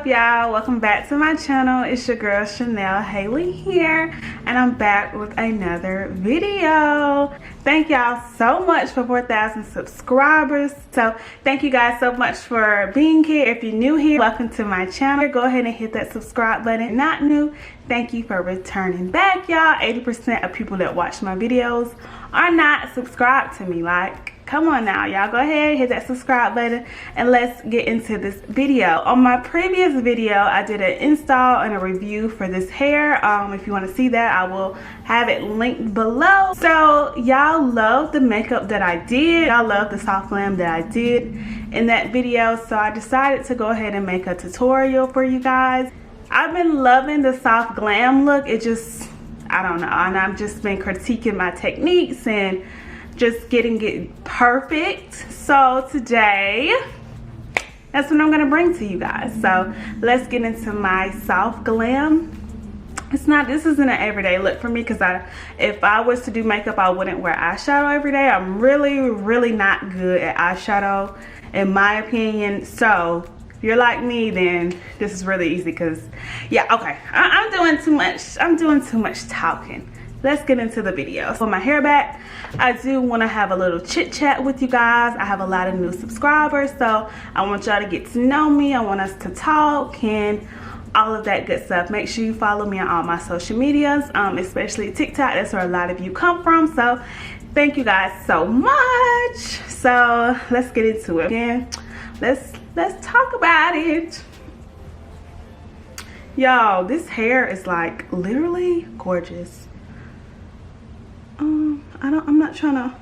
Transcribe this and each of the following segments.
up, y'all? Welcome back to my channel. It's your girl Chanel Haley here, and I'm back with another video. Thank y'all so much for 4,000 subscribers. So thank you guys so much for being here. If you're new here, welcome to my channel. Go ahead and hit that subscribe button. If you're not new, thank you for returning back, y'all. 80% of people that watch my videos are not subscribed to me. Like, come on now, y'all. Go ahead, hit that subscribe button, and let's get into this video. On my previous video, I did an install and a review for this hair. If you want to see that, I will have it linked below. So y'all love the makeup that I did. Y'all love the soft glam that I did in that video. So I decided to go ahead and make a tutorial for you guys. I've been loving the soft glam look. It just, I don't know, and I've just been critiquing my techniques and just getting it perfect. So today, that's what I'm gonna bring to you guys. So let's get into my soft glam. This isn't an everyday look for me, because if I was to do makeup, I wouldn't wear eyeshadow every day. I'm really not good at eyeshadow, in my opinion. So if you're like me, then this is really easy, because yeah, okay, I'm doing too much talking. Let's get into the video. For my hair back, I do want to have a little chit chat with you guys. I have a lot of new subscribers, so I want y'all to get to know me. I want us to talk and all of that good stuff. Make sure you follow me on all my social medias, especially TikTok. That's where a lot of you come from. So thank you guys so much. So let's get into it. Again, let's talk about it. Y'all, this hair is like literally gorgeous. I'm not trying to,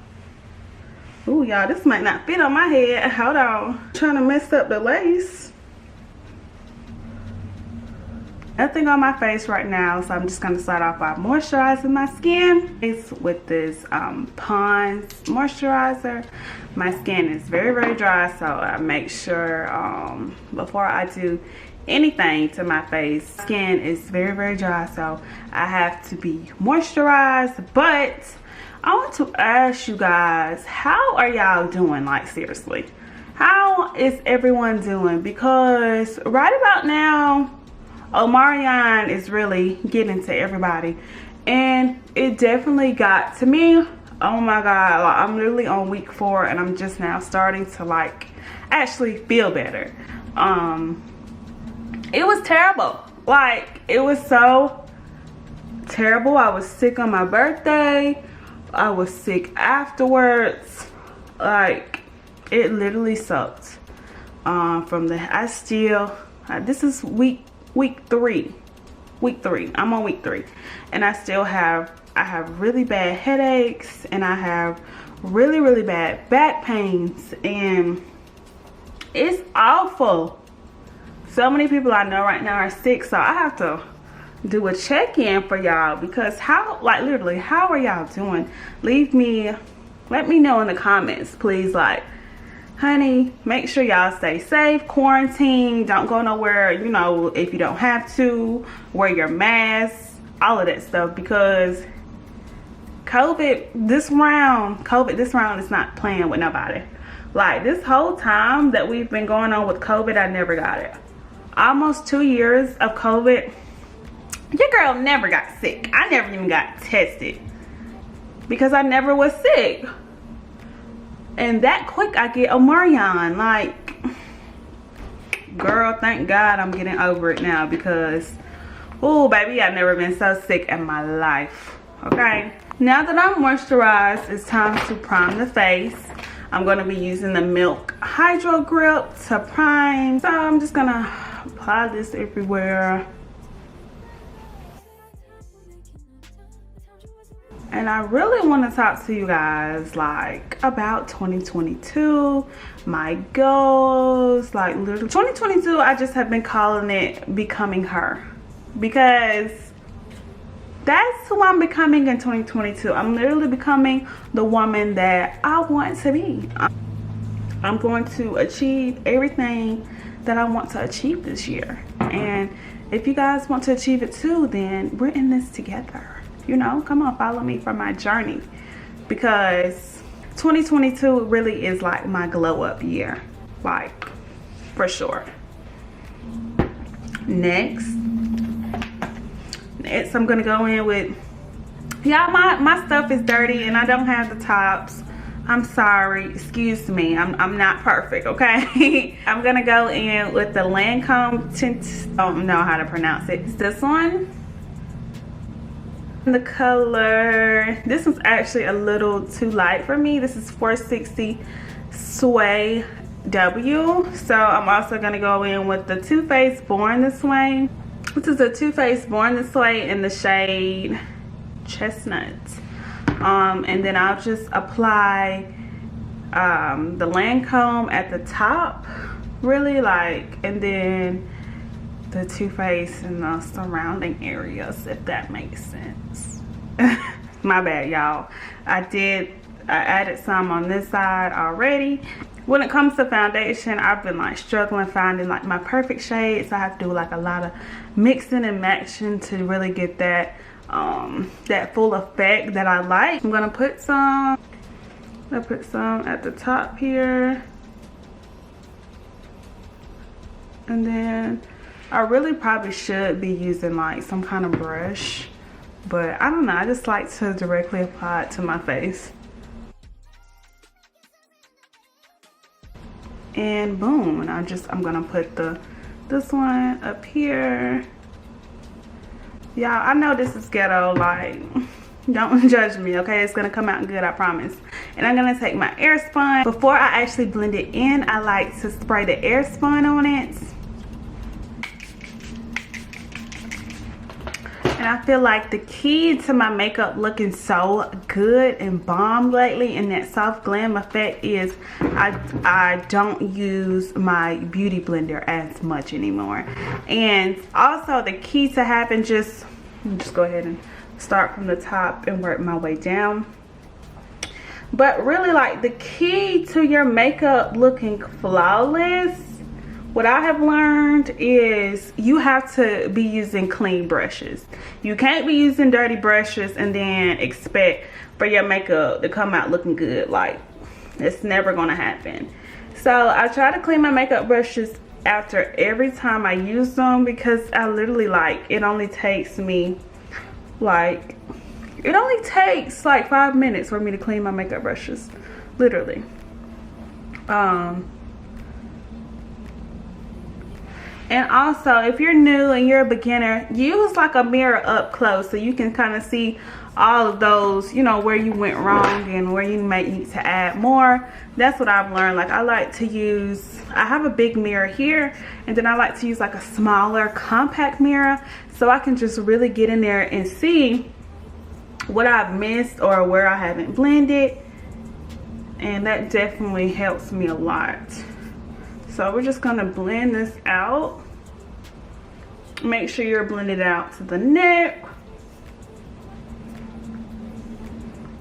ooh, y'all, this might not fit on my head. Hold on, I'm trying to mess up the lace. Nothing on my face right now, so I'm just gonna start off by moisturizing my skin with this Pond's moisturizer. My skin is very dry, so I make sure before I do anything to my face, skin is very dry, so I have to be moisturized. But I want to ask you guys, how are y'all doing? Like, seriously, how is everyone doing? Because right about now, Omarion is really getting to everybody, and it definitely got to me. Oh my god, like, I'm literally on week 4, and I'm just now starting to like actually feel better. It was terrible. Like, it was so terrible. I was sick on my birthday. I was sick afterwards. Like, it literally sucked. This is week 3. Week 3. I'm on week 3. And I have really bad headaches, and I have really bad back pains, and it's awful. So many people I know right now are sick, so I have to do a check-in for y'all, because literally, how are y'all doing? Let me know in the comments, please. Like, honey, make sure y'all stay safe, quarantine, don't go nowhere, you know, if you don't have to, wear your mask, all of that stuff, because COVID this round is not playing with nobody. Like, this whole time that we've been going on with COVID, I never got it. Almost 2 years of COVID, your girl never got sick. I never even got tested, because I never was sick. And that quick I get Omarion. Like, girl, thank God I'm getting over it now, because, oh baby, I've never been so sick in my life. Okay, now that I'm moisturized, it's time to prime the face. I'm going to be using the Milk Hydro Grip to prime. So I'm just going to apply this everywhere. And I really want to talk to you guys, like, about 2022, my goals. Like, literally 2022, I just have been calling it becoming her, because that's who I'm becoming in 2022. I'm literally becoming the woman that I want to be. I'm going to achieve everything that I want to achieve this year. And if you guys want to achieve it too, then we're in this together. You know, come on, follow me for my journey, because 2022 really is like my glow up year, like, for sure. Next I'm gonna go in with, y'all, my stuff is dirty and I don't have the tops. I'm sorry, excuse me, I'm not perfect, okay? I'm gonna go in with the Lancôme tint, I don't know how to pronounce it. It's this one. The color, this one's actually a little too light for me. This is 460 Sway W. So I'm also gonna go in with the Too Faced Born This Way. This is a Too Faced Born This Way in the shade Chestnut. And then I'll just apply the Lancôme at the top, really, like, and then the Too Faced in the surrounding areas, if that makes sense. My bad, y'all. I added some on this side already. When it comes to foundation, I've been like struggling finding like my perfect shade, so I have to do like a lot of mixing and matching to really get that that full effect that I like. I'm gonna put some, I'll put some at the top here, and then I really probably should be using like some kind of brush, but I don't know, I just like to directly apply it to my face. And boom, and I'm gonna put this one up here. Y'all, I know this is ghetto, like, don't judge me, okay? It's gonna come out good, I promise. And I'm gonna take my air spun. Before I actually blend it in, I like to spray the air spun on it. And I feel like the key to my makeup looking so good and bomb lately and that soft glam effect is I don't use my beauty blender as much anymore. And also the key to having just go ahead and start from the top and work my way down. But really, like, the key to your makeup looking flawless, what I have learned is you have to be using clean brushes. You can't be using dirty brushes and then expect for your makeup to come out looking good. Like, it's never gonna happen. So I try to clean my makeup brushes after every time I use them, because I literally, like, it only takes like 5 minutes for me to clean my makeup brushes, literally. And also, if you're new and you're a beginner, use like a mirror up close so you can kind of see all of those, you know, where you went wrong and where you might need to add more. That's what I've learned. Like, I like to use, I have a big mirror here, and then I like to use like a smaller compact mirror so I can just really get in there and see what I've missed or where I haven't blended. And that definitely helps me a lot. So we're just gonna blend this out. Make sure you're blended out to the neck.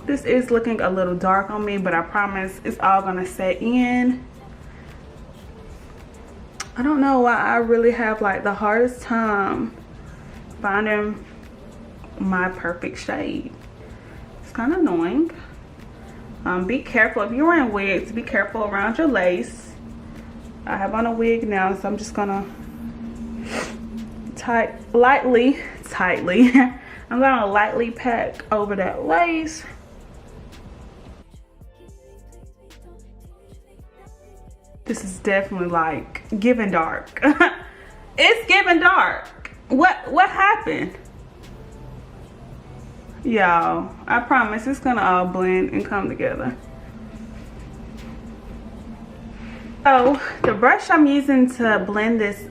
This is looking a little dark on me, but I promise it's all gonna set in. I don't know why I really have like the hardest time finding my perfect shade. It's kind of annoying. Be careful if you're wearing wigs. Be careful around your lace. I have on a wig now, so I'm just gonna lightly I'm gonna lightly pack over that lace. This is definitely like giving dark. It's giving dark. What happened? Y'all, I promise it's gonna all blend and come together. So the brush I'm using to blend this,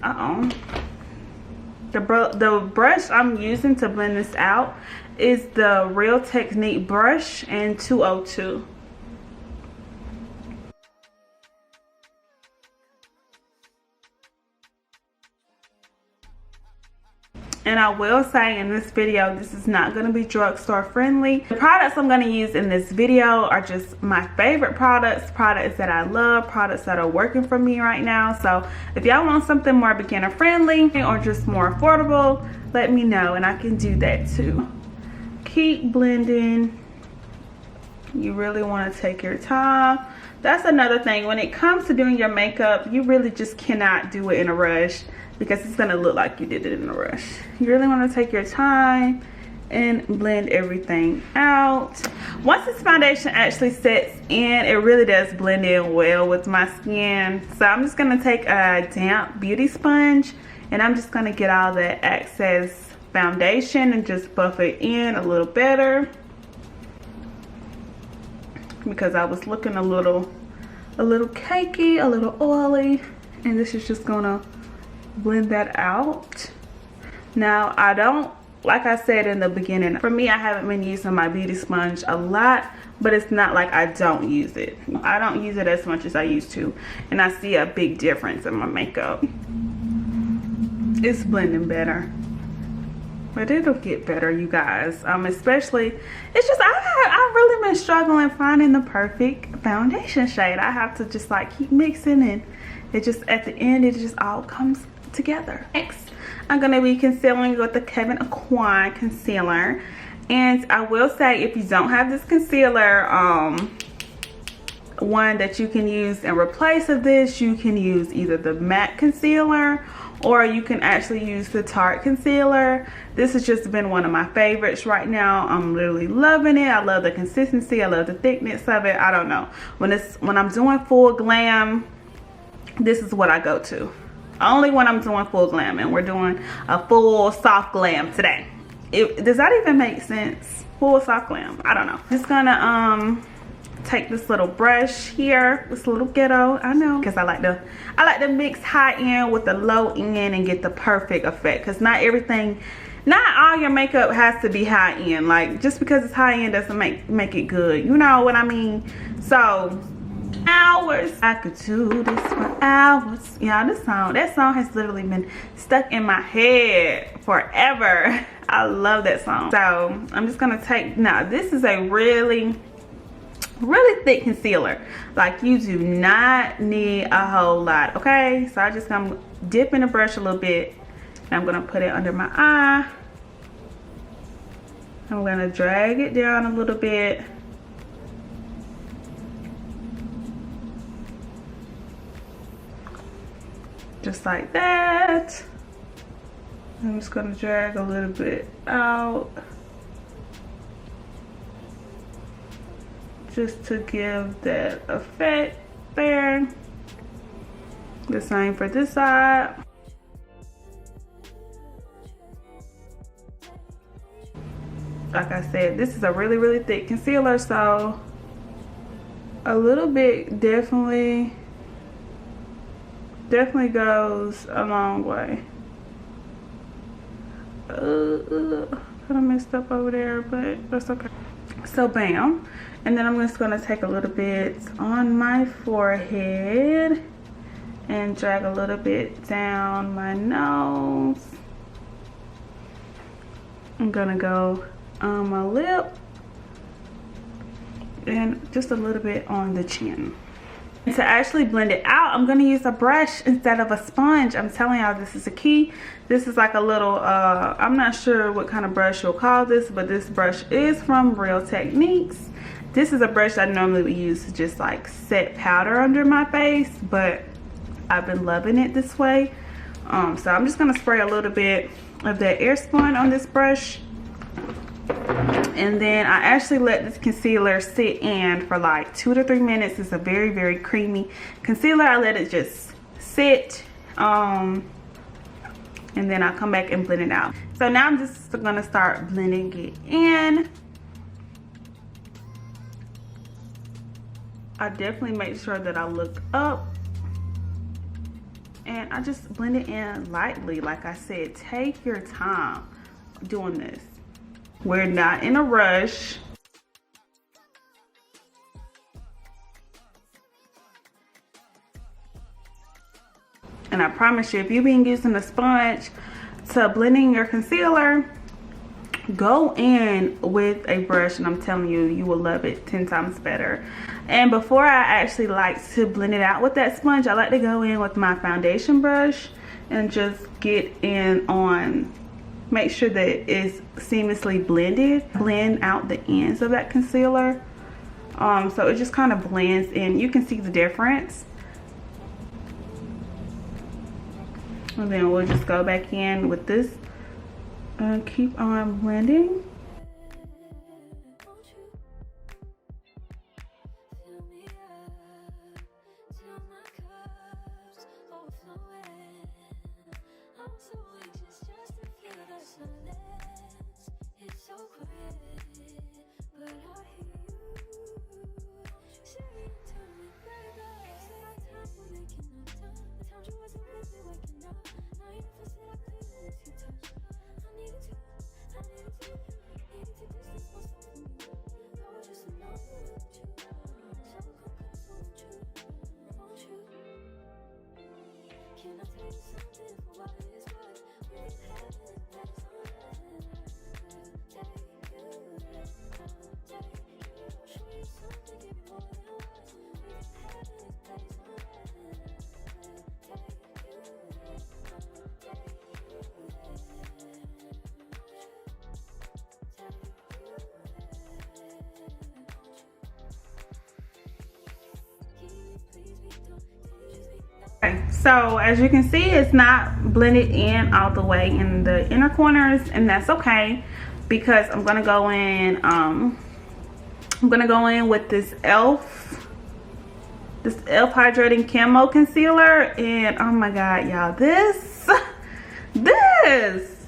the brush I'm using to blend this out is the Real Technique brush in 202. And I will say in this video, this is not going to be drugstore friendly. The products I'm going to use in this video are just my favorite products that I love, products that are working for me right now. So if y'all want something more beginner friendly or just more affordable, let me know and I can do that too. Keep blending. You really want to take your time. That's another thing. When it comes to doing your makeup, you really just cannot do it in a rush. because it's gonna look like you did it in a rush. You really want to take your time and blend everything out. Once this foundation actually sets in, it really does blend in well with my skin. So I'm just gonna take a damp beauty sponge and I'm just gonna get all that excess foundation and just buff it in a little better, because I was looking a little cakey, a little oily, and this is just gonna blend that out. Now I don't, like I said in the beginning, for me I haven't been using my beauty sponge a lot, but it's not like I don't use it. I don't use it as much as I used to, and I see a big difference in my makeup. It's blending better, but it'll get better, you guys. Especially, it's just I've really been struggling finding the perfect foundation shade. I have to just like keep mixing, and it just, at the end, it just all comes together. Next, I'm gonna be concealing with the aucoin concealer, and I will say, if you don't have this concealer, one that you can use in replace of this, you can use either the matte concealer, or you can actually use the Tarte concealer. This has just been one of my favorites right now. I'm literally loving it. I love the consistency, I love the thickness of it. I don't know, when I'm doing full glam, this is what I go to. Only when I'm doing full glam, and we're doing a full soft glam today. Does that even make sense? Full soft glam, I don't know. Just gonna take this little brush here, this little ghetto, I know, because I like to mix high end with the low end and get the perfect effect, because not all your makeup has to be high end. Like, just because it's high end doesn't make it good, you know what I mean? So hours, I could do this for hours. Yeah, that song has literally been stuck in my head forever. I love that song. So I'm just gonna take, now this is a really thick concealer. Like, you do not need a whole lot, okay? So I just gonna dip in the brush a little bit, and I'm gonna put it under my eye. I'm gonna drag it down a little bit. Just like that. I'm just gonna drag a little bit out, just to give that effect there. The same for this side. Like I said, this is a really thick concealer, so a little bit definitely goes a long way. Kind of messed up over there, but that's okay. So bam, and then I'm just gonna take a little bit on my forehead and drag a little bit down my nose. I'm gonna go on my lip and just a little bit on the chin. And to actually blend it out, I'm gonna use a brush instead of a sponge. I'm telling y'all, this is a key. This is like a little, I'm not sure what kind of brush you'll call this, but this brush is from Real Techniques. This is a brush I normally would use to just like set powder under my face, but I've been loving it this way. So I'm just gonna spray a little bit of that airspun on this brush. And then I actually let this concealer sit in for like 2 to 3 minutes. It's a very creamy concealer. I let it just sit, and then I'll come back and blend it out. So now I'm just gonna start blending it in. I definitely make sure that I look up, and I just blend it in lightly. Like I said, take your time doing this. We're not in a rush. And I promise you, if you've been using a sponge to blending your concealer, go in with a brush, and I'm telling you, you will love it 10 times better. And before I actually like to blend it out with that sponge, I like to go in with my foundation brush and just get in on, make sure that it's seamlessly blended, blend out the ends of that concealer, so it just kind of blends in. You can see the difference. And then we'll just go back in with this and keep on blending. Okay, so as you can see, it's not blended in all the way in the inner corners, and that's okay because I'm gonna go in with this e.l.f. hydrating camo concealer. And oh my god, y'all, this is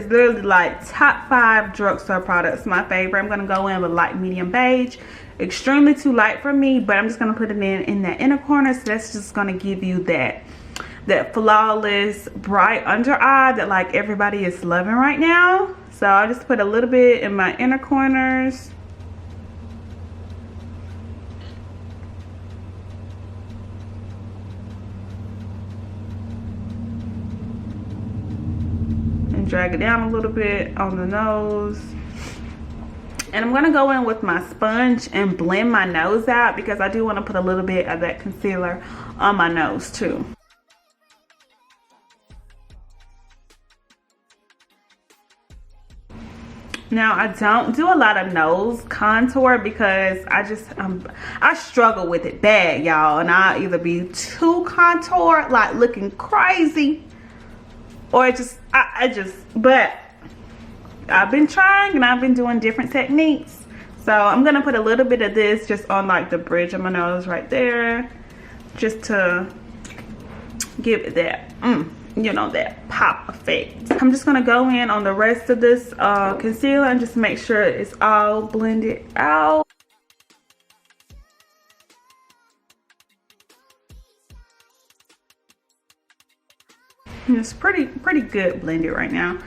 literally like top 5 drugstore products, my favorite. I'm gonna go in with light medium beige, extremely too light for me, but I'm just gonna put it in that inner corner. So that's just gonna give you that flawless bright under eye that like everybody is loving right now. So I'll just put a little bit in my inner corners. And drag it down a little bit on the nose. And I'm gonna go in with my sponge and blend my nose out because I do want to put a little bit of that concealer on my nose too. Now I don't do a lot of nose contour because I struggle with it bad, y'all, and I'll either be too contoured, like looking crazy, or but I've been trying and I've been doing different techniques. So I'm gonna put a little bit of this just on like the bridge of my nose right there, just to give it that you know, that pop effect. I'm just gonna go in on the rest of this concealer and just make sure it's all blended out. And it's pretty good blended right now.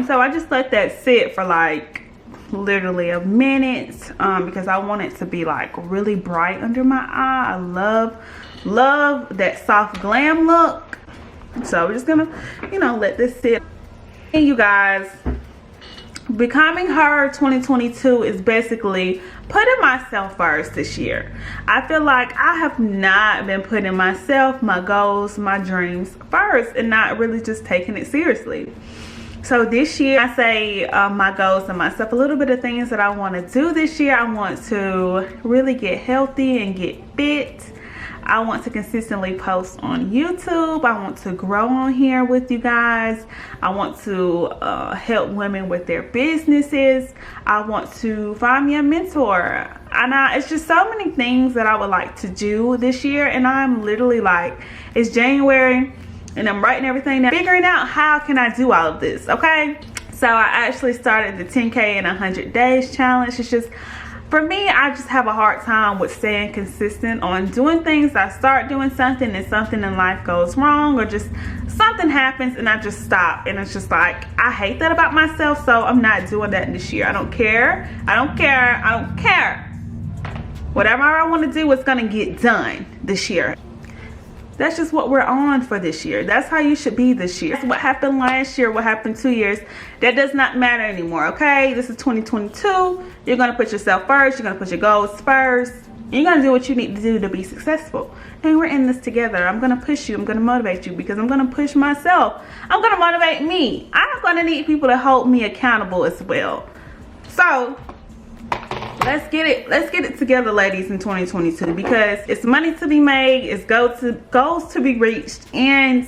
So I just let that sit for like literally a minute because I want it to be like really bright under my eye. I love that soft glam look. So we're just gonna, you know, let this sit. Hey you guys, becoming her 2022 is basically putting myself first this year. I feel like I have not been putting myself, my goals, my dreams first, and not really just taking it seriously. So this year, I say my goals to myself, a little bit of things that I want to do this year. I want to really get healthy and get fit. I want to consistently post on YouTube. I want to grow on here with you guys. I want to help women with their businesses. I want to find me a mentor. And it's just so many things that I would like to do this year. And I'm literally like, it's January and I'm writing everything down, figuring out how can I do all of this, okay? So I actually started the 10K in 100 days challenge. It's just, for me, I just have a hard time with staying consistent on doing things. I start doing something and something in life goes wrong, or just something happens and I just stop. And it's just like, I hate that about myself, so I'm not doing that this year. I don't care. I don't care. I don't care. Whatever I want to do is going to get done this year. That's just what we're on for this year. That's how you should be this year. That's what happened last year, what happened 2 years. That does not matter anymore, okay? This is 2022. You're going to put yourself first. You're going to put your goals first. You're going to do what you need to do to be successful. And we're in this together. I'm going to push you. I'm going to motivate you because I'm going to push myself. I'm going to motivate me. I'm going to need people to hold me accountable as well. So let's get it together, ladies, in 2022, because it's money to be made, it's goals to be reached, and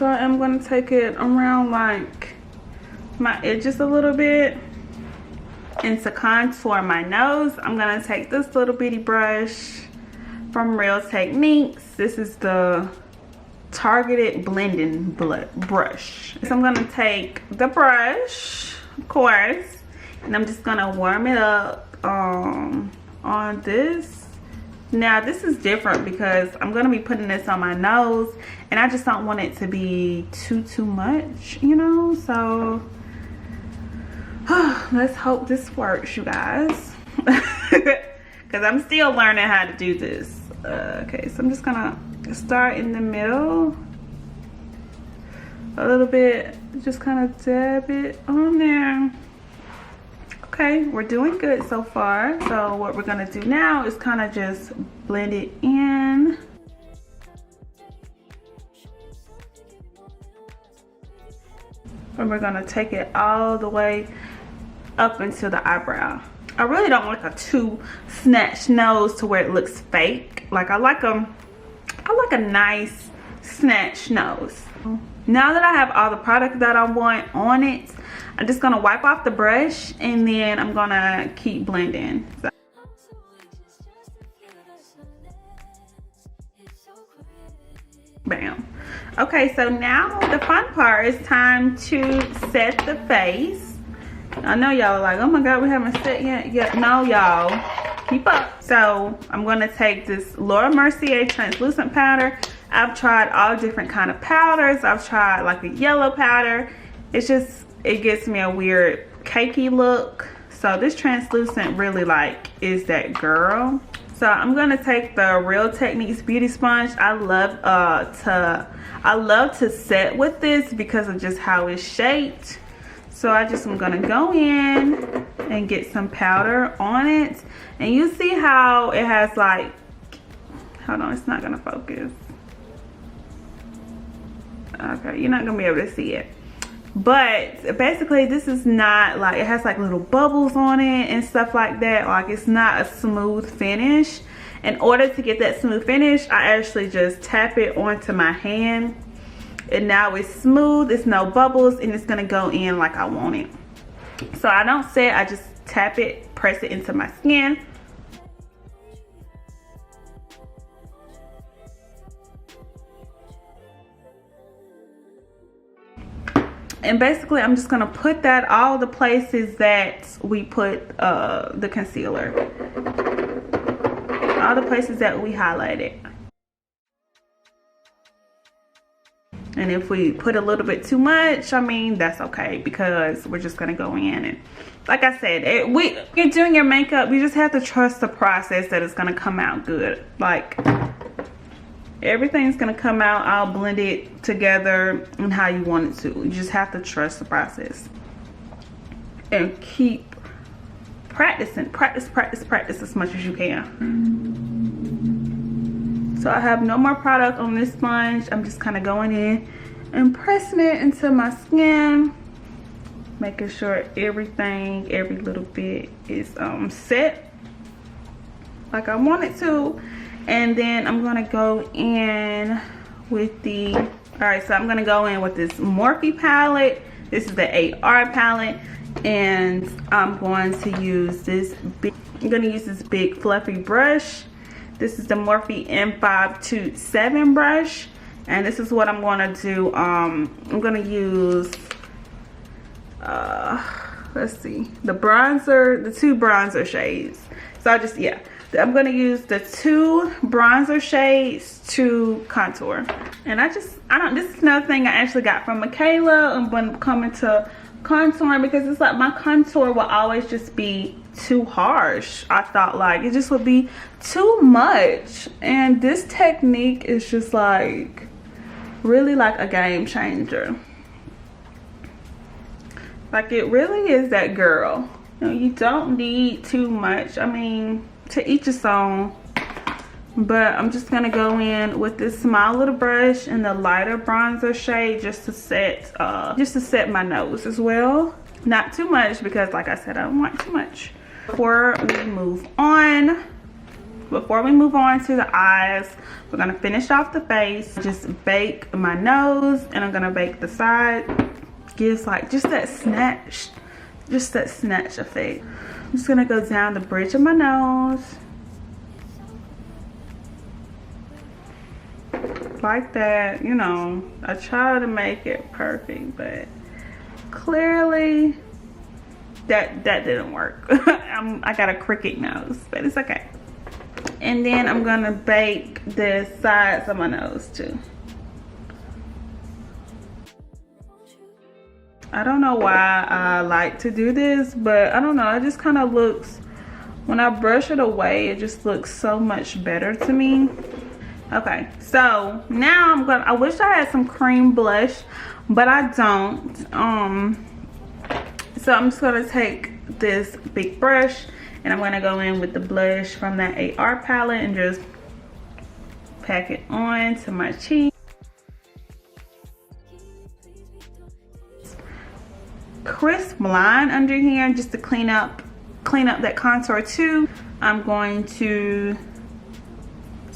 So I'm going to take it around like my edges a little bit. And to contour my nose, I'm going to take this little bitty brush from Real Techniques. This is the targeted blending brush. So I'm going to take the brush, of course, and I'm just going to warm it up on this. Now this is different because I'm going to be putting this on my nose, and I just don't want it to be too much, you know. So let's hope this works, you guys, because I'm still learning how to do this. Okay, so I'm just gonna start in the middle a little bit, just kind of dab it on there. Okay, we're doing good so far. So what we're gonna do now is kind of just blend it in. And we're gonna take it all the way up into the eyebrow. I really don't like a too snatched nose to where it looks fake. Like I like a nice snatched nose. Now that I have all the product that I want on it, I'm just gonna wipe off the brush and then I'm gonna keep blending. So. Bam. Okay, so now the fun part is time to set the face. I know y'all are like, oh my god, we haven't set yet. No, y'all, keep up. So I'm gonna take this Laura Mercier translucent powder. I've tried all different kind of powders. I've tried like a yellow powder. It's just, it gives me a weird cakey look. So this translucent really like is that girl. So I'm gonna take the Real Techniques beauty sponge. I love to set with this because of just how it's shaped. So I just am gonna go in and get some powder on it. And you see how it has like, hold on, it's not gonna focus. Okay, you're not gonna be able to see it. But basically this is not like, it has like little bubbles on it and stuff like that. Like it's not a smooth finish. In order to get that smooth finish, I actually just tap it onto my hand. And now it's smooth, it's no bubbles, and it's gonna go in like I want it. So I don't set, I just tap it, press it into my skin. And basically I'm just gonna put that all the places that we put the concealer. All the places that we highlighted. And if we put a little bit too much, I mean, that's okay, because we're just gonna go in. And like I said, you're doing your makeup, you just have to trust the process that it's gonna come out good. Like everything's gonna come out all blended together and how you want it to. You just have to trust the process and keep practicing. Practice as much as you can. So I have no more product on this sponge. I'm just kind of going in and pressing it into my skin, making sure everything, every little bit is set like I want it to. And then I'm gonna go in with the, all right, so I'm gonna go in with this Morphe palette. This is the AR palette, and I'm going to use this big fluffy brush. This is the Morphe M527 brush, and this is what I'm gonna do. I'm gonna use let's see, the bronzer, the two bronzer shades. So I'm gonna use the two bronzer shades to contour. And this is another thing I actually got from Michaela when coming to contouring, because it's like my contour will always just be too harsh. I thought like it just would be too much, and this technique is just like really like a game changer. Like it really is that girl. You know, you don't need too much. I mean, to each his own. But I'm just gonna go in with this small little brush and the lighter bronzer shade just to set my nose as well. Not too much, because like I said, I don't want too much. Before we move on, before we move on to the eyes, we're gonna finish off the face. Just bake my nose, and I'm gonna bake the side. Gives like just that snatch effect. I'm just gonna go down the bridge of my nose like that. You know, I try to make it perfect, but clearly that didn't work. I got a crooked nose, but it's okay. And then I'm gonna bake the sides of my nose too. I don't know why I like to do this, but I don't know, it just kind of looks, when I brush it away, it just looks so much better to me. Okay, so now I wish I had some cream blush, but I don't. So I'm just gonna take this big brush, and I'm gonna go in with the blush from that AR palette and just pack it on to my cheek. Crisp line under here just to clean up that contour too. I'm going to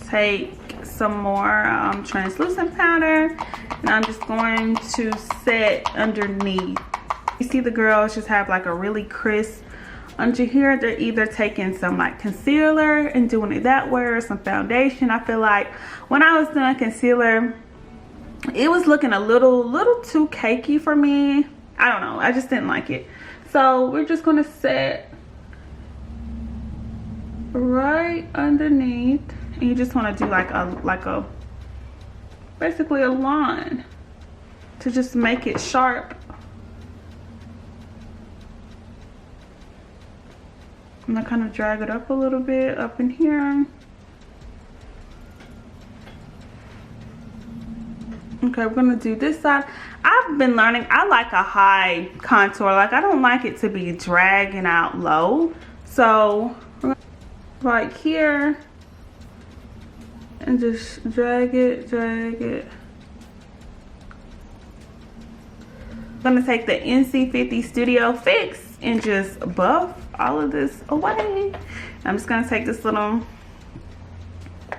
take some more translucent powder, and I'm just going to set underneath. You see the girls just have like a really crisp under here. They're either taking some like concealer and doing it that way, or some foundation. I feel like when I was doing concealer, it was looking a little too cakey for me. I don't know, I just didn't like it. So we're just gonna set right underneath, and you just want to do like a basically a line to just make it sharp. I'm gonna kind of drag it up a little bit up in here. Okay, we're gonna do this side. I've been learning, I like a high contour. Like, I don't like it to be dragging out low. So we're gonna right here and just drag it. I'm gonna take the NC50 Studio Fix and just buff all of this away. I'm just gonna take this little,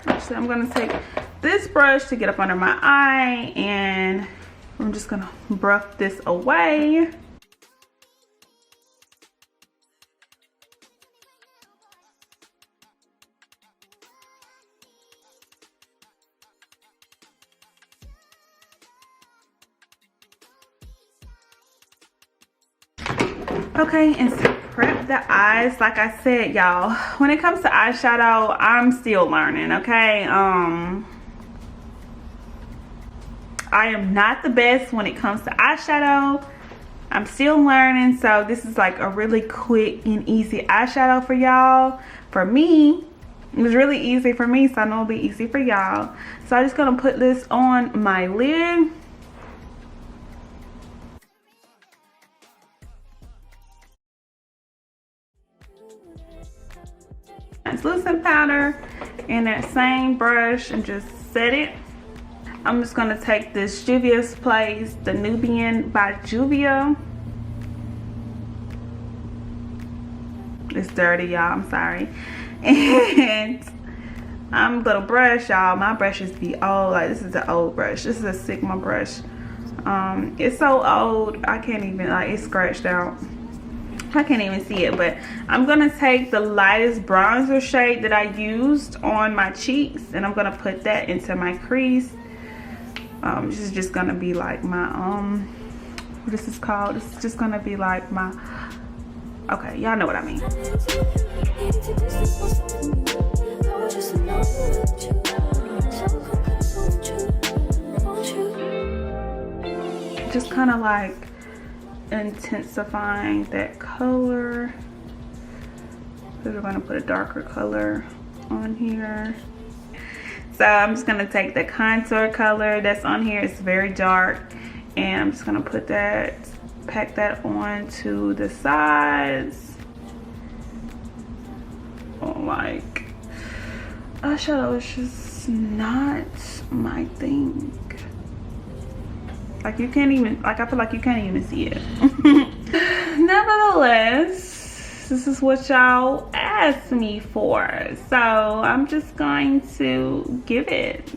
actually I'm gonna take this brush to get up under my eye, and I'm just gonna brush this away. Okay, and to prep the eyes, like I said, y'all, when it comes to eyeshadow, I'm still learning, okay? I am not the best when it comes to eyeshadow. I'm still learning, so this is like a really quick and easy eyeshadow for y'all. For me, it was really easy for me, so I know it'll be easy for y'all. So I'm just gonna put this on my lid. Translucent powder and that same brush and just set it. I'm just gonna take this Zuvias Place, the Nubian by Zuvias. It's dirty, y'all, I'm sorry. And I'm gonna brush, y'all. My brushes be old, like this is an old brush. This is a Sigma brush. It's so old, I can't even, like, it's scratched out. I can't even see it, but I'm gonna take the lightest bronzer shade that I used on my cheeks, and I'm gonna put that into my crease. This is just gonna be like my what this is called. This is just gonna be like my, okay, y'all know what I mean. Just kind of like intensifying that color. So we're gonna put a darker color on here. So I'm just gonna take the contour color that's on here. It's very dark, and I'm just gonna put that, pack that on to the sides. Oh, like, eyeshadow is just not my thing. Like, you can't even, like, I feel like you can't even see it. Nevertheless, This is what y'all asked me for. So I'm just going to give it.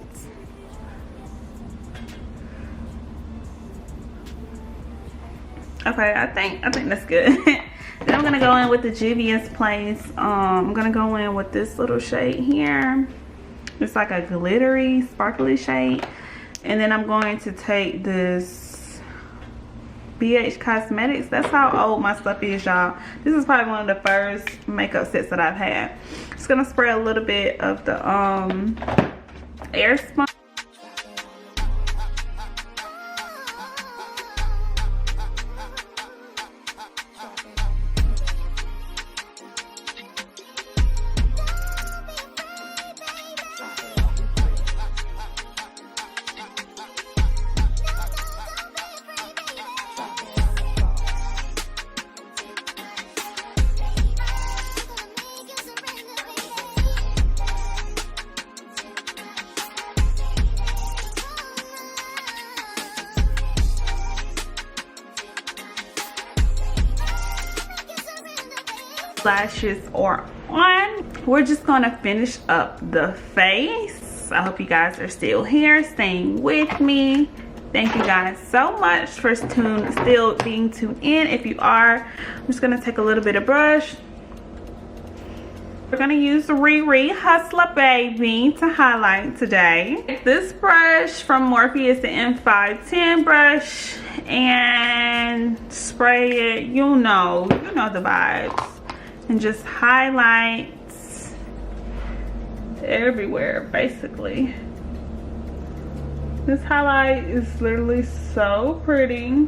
Okay, I think that's good. Then I'm gonna go in with the Zuvias Place. I'm gonna go in with this little shade here. It's like a glittery, sparkly shade. And then I'm going to take this BH Cosmetics. That's how old my stuff is, y'all. This is probably one of the first makeup sets that I've had. Just gonna spray a little bit of the air sponge. Lashes are on. We're just gonna finish up the face. I hope you guys are still here, staying with me. Thank you guys so much for still being tuned in. If you are, I'm just gonna take a little bit of brush. We're gonna use the Hustla Baby to highlight today. This brush from Morphe is the M510 brush, and spray it. You know the vibes. And just highlights everywhere, basically. This highlight is literally so pretty.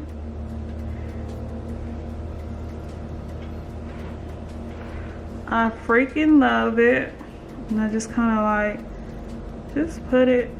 I freaking love it. And I just kind of like, just put it.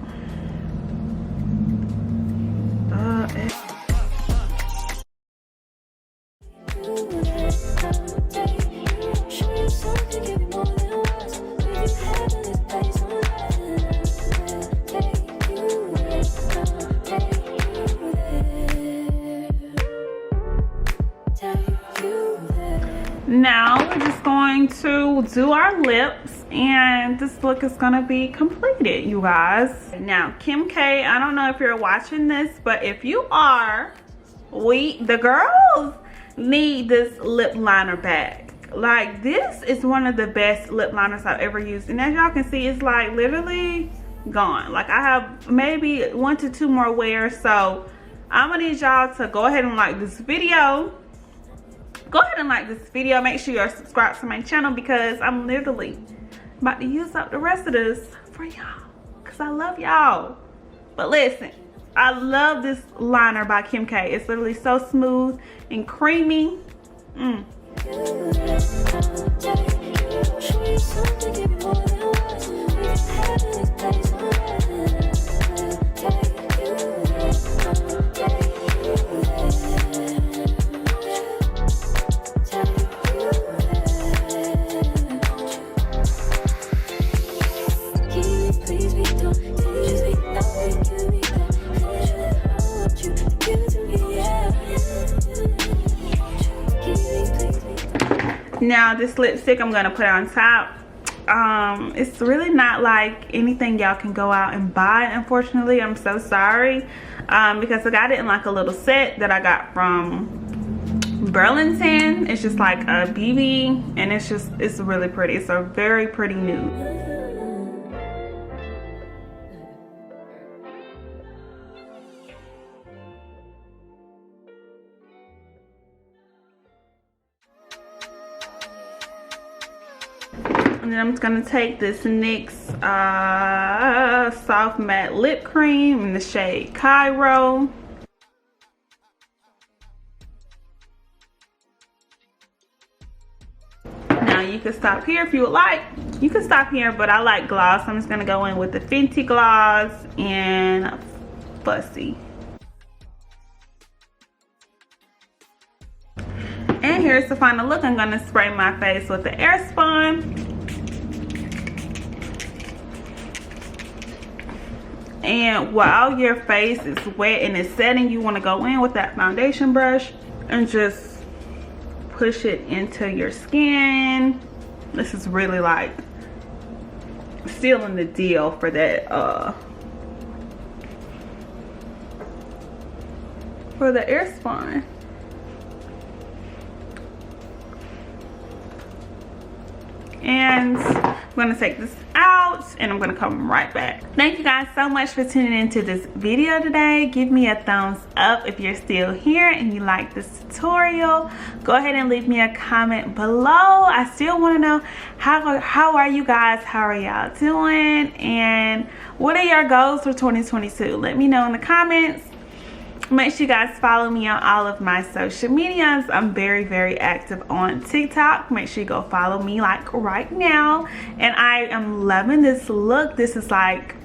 Now we're just going to do our lips, and this look is gonna be completed, you guys. Now Kim K, I don't know if you're watching this, but if you are, the girls need this lip liner bag. Like, this is one of the best lip liners I've ever used, and as y'all can see, it's like literally gone. Like, I have maybe 1 to 2 more wears, so I'm gonna need y'all to go ahead and like this video. Go ahead and like this video. Make sure you're subscribed to my channel, because I'm literally about to use up the rest of this for y'all, because I love y'all. But listen, I love this liner by Kim K. It's literally so smooth and creamy. Now this lipstick I'm gonna put on top. It's really not like anything y'all can go out and buy, unfortunately. I'm so sorry, because I got it in like a little set that I got from Burlington. It's just like a BB, and it's really pretty. It's a very pretty nude. And then I'm just gonna take this NYX soft matte lip cream in the shade Cairo. Now you can stop here if you would like. You can stop here, but I like gloss. I'm just gonna go in with the Fenty gloss and Fussy. And here's the final look. I'm gonna spray my face with the air sponge. And while your face is wet and it's setting, you want to go in with that foundation brush and just push it into your skin. This is really like sealing the deal for that for the air spun. And I'm gonna take this out and I'm gonna come right back. Thank you guys so much for tuning into this video today. Give me a thumbs up if you're still here and you like this tutorial. Go ahead and leave me a comment below. I still want to know how are you guys, how are y'all doing, and what are your goals for 2022? Let me know in the comments. Make sure you guys follow me on all of my social medias. I'm very active on TikTok. Make sure you go follow me like right now. And I am loving this look. This is like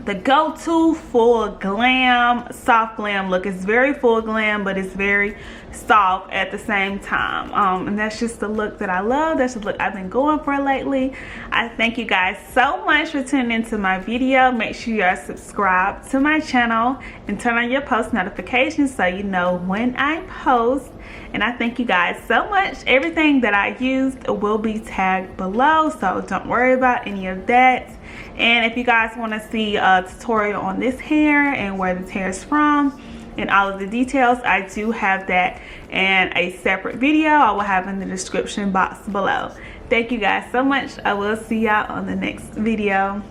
the go-to full glam, soft glam look. It's very full glam, but it's very soft at the same time. And that's just the look that I love. That's the look I've been going for lately. I thank you guys so much for tuning into my video. Make sure you are subscribed to my channel and turn on your post notifications so you know when I post. And I thank you guys so much. Everything that I used will be tagged below, so don't worry about any of that. And if you guys want to see a tutorial on this hair and where this hair is from and all of the details, I do have that in a separate video I will have in the description box below. Thank you guys so much. I will see y'all on the next video.